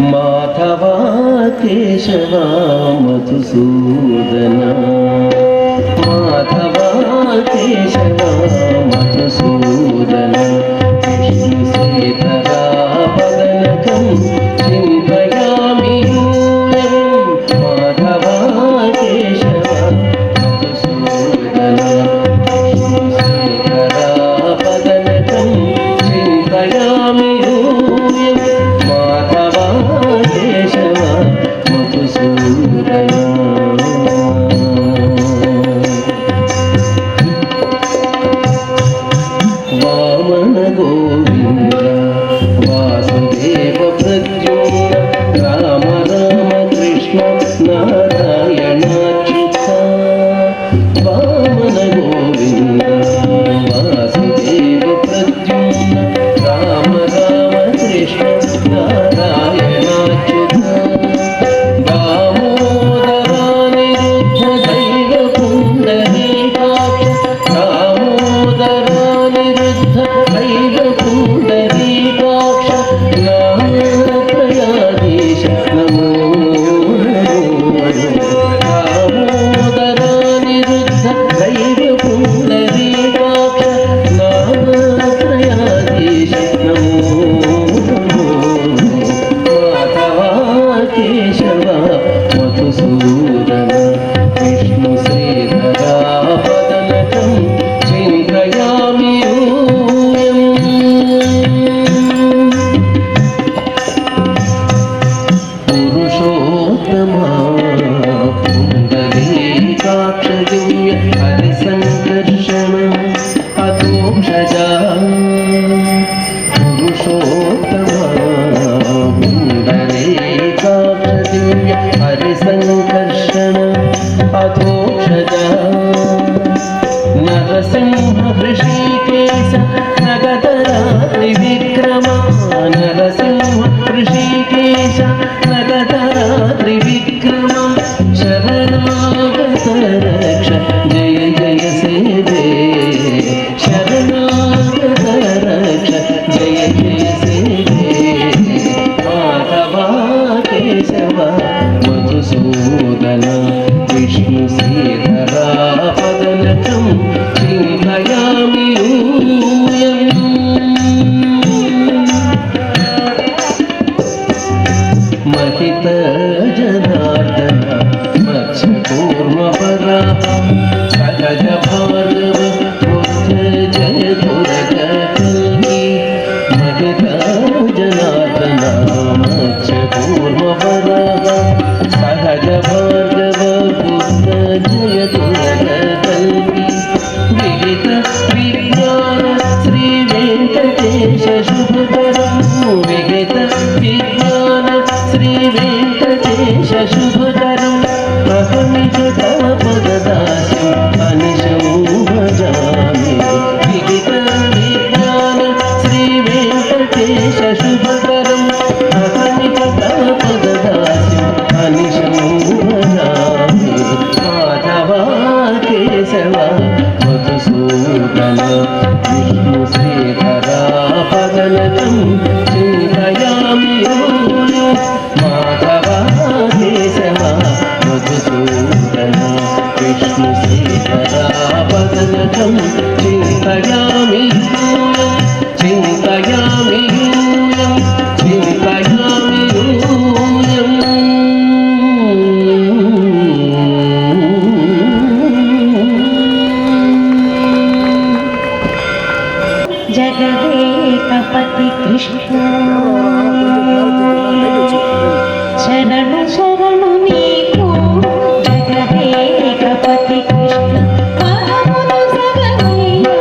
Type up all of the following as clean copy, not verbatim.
మాధవ కేశవ మధుసూదన మాధవ కేశవ మధుసూదన శ్రీధరా పదనకం చింతయామి మాధవ కేశవ మధుసూదన శ్రీధరా పదనకం చింతయామి మాధవ కేశవ మధుసూదన వామన గోవింద వాసుదేవ ప్రద్యుమ్న రామ రామ కృష్ణ నారాయణాచ్యుత వామన గోవింద వాసుదేవ ప్రద్యుమ్న రామ రామ కృష్ణ నారాయణాచ్యుత దామోదరానిరుద్ధ దైవ పుండరీకాక్ష దామోదరానిరుద్ధ దైవ పుండరీకాక్ష నామప్రయాధీశ నమో దామోదరానిరుద్ధ దైవ పుండరీకాక్ష నామప్రయాధీశ నమో మాధవ కేశవ మధుసూదన విష్ణు శ్రీధరా పదనకం చింతయామి యూయం పురుషోత్తమా పుండరీకాక్ష దివ్య హరిసంకర్షణ అతోక్షజా పురుషోత్తమా పుండరీకాక్ష దివ్య హరిసంకర్షణ అతోక్షజా నరసింహ హృషీకేశ నగధరాత్రి విక్రమ నరసింహ హృషీకేశ నగధరాత్రి విక్రమ శరణాగత రక్ష జయ జయ సేవే శరణాగత రక్ష జయ జయ సేవే మాధవ కేశవ మధుసూదన విష్ణు శ్రీధరా పదనకం చింతయామి యూయం మహిత జనార్దన మత్స్యకూర్మపరాహ సహజ భార్గవ బుద్ధ జయ దురగల్కి మహిత జనార్దన మత్స్యకూర్మపరాహ సహజ భార్గవ బుద్ధ జయ దురగల్కి విహిత విజ్ఞాన శ్రీ వెంకటేశ శుభకరం విహిత విజ్ఞాన శ్రీ వెంకటేశ శుభకరం అహమిష తవ పదదాస్యం అనిశం భజామి విహిత విజ్ఞాన శ్రీ వెంకటేశ శుభకరం అహమిష తవ పదదాస్యం అనిశం భజామి మాధవ కేశవ మధుసూదన విష్ణు శ్రీధరా పదనకం చింతయామి యూయం మాధవ కేశవ మధుసూదన విష్ణు శ్రీధరా పదనకం చింతయామి యూయం చింతయామి యూయం చింతయామి యూయం జగదేకపతి కృష్ణ శరణు శరణు నీకు జగదేకపతి కృష్ణ పరమును సగమయ్యా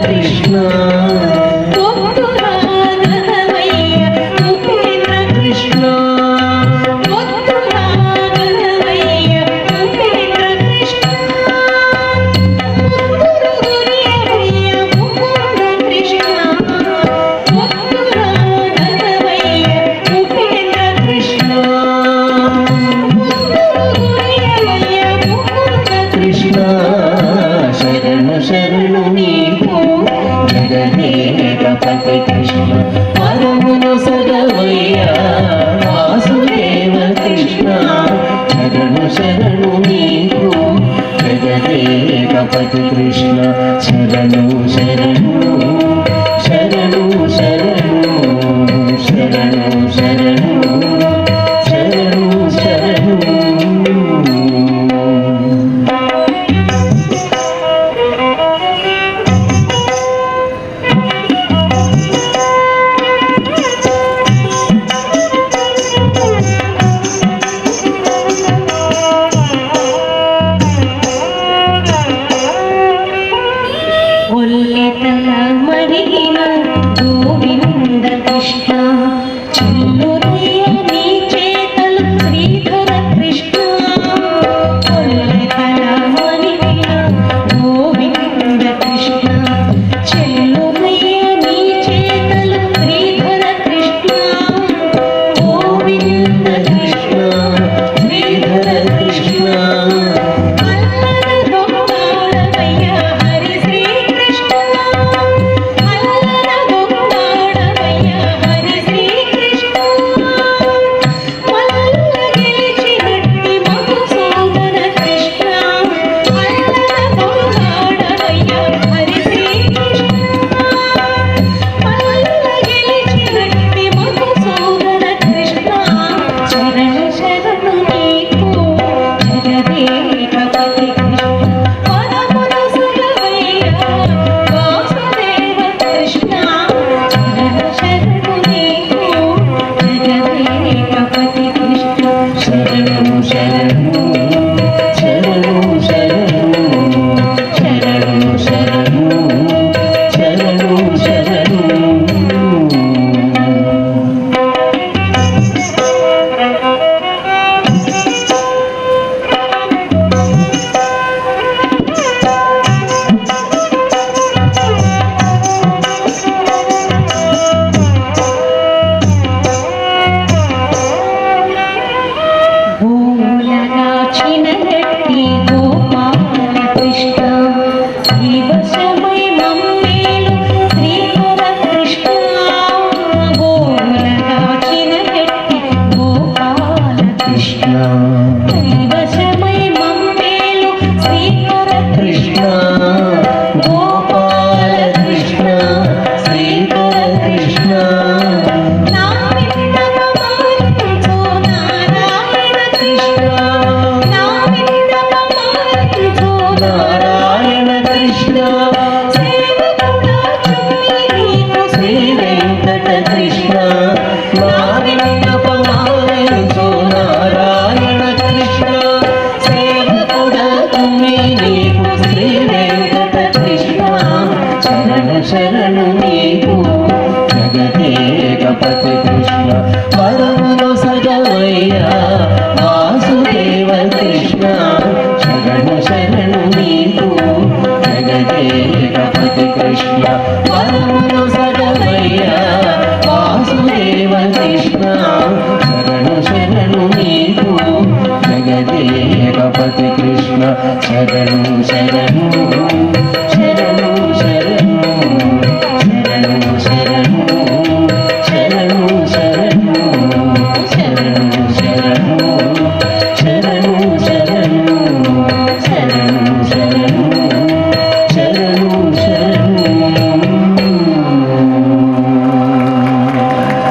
కృష్ణ కృష్ణ కృష్ణ శరణు శరణు నీకు జగదేకపతి కృష్ణ పరమును సగవయ్యా వాసుదేవ కృష్ణ శరణు శరణు నీకు జగదేకపతి కృష్ణ శరణు శరణు శరణు శరణు శరణు శరణు శరణు శరణు ఒల్లెతల మరిగిన గోవింద కృష్ణ చెల్లురయ్య నీ చేతలు శ్రీధర కృష్ణ ఒల్లెతల మరిగిన గోవింద కృష్ణ చెల్లురయ్య నీ చేతలు శ్రీధర కృష్ణ గోవింద కృష్ణ శ్రీధర కృష్ణ శరణు నీకు జగదేకపతి కృష్ణ పరమును సగవయ్యా వాసుదేవ కృష్ణ శరణు శరణు నీకు జగదేకపతి కృష్ణ పరమును సగవయ్యా వాసుదేవ కృష్ణ శరణు శరణు నీకు జగదేకపతి కృష్ణ శరణు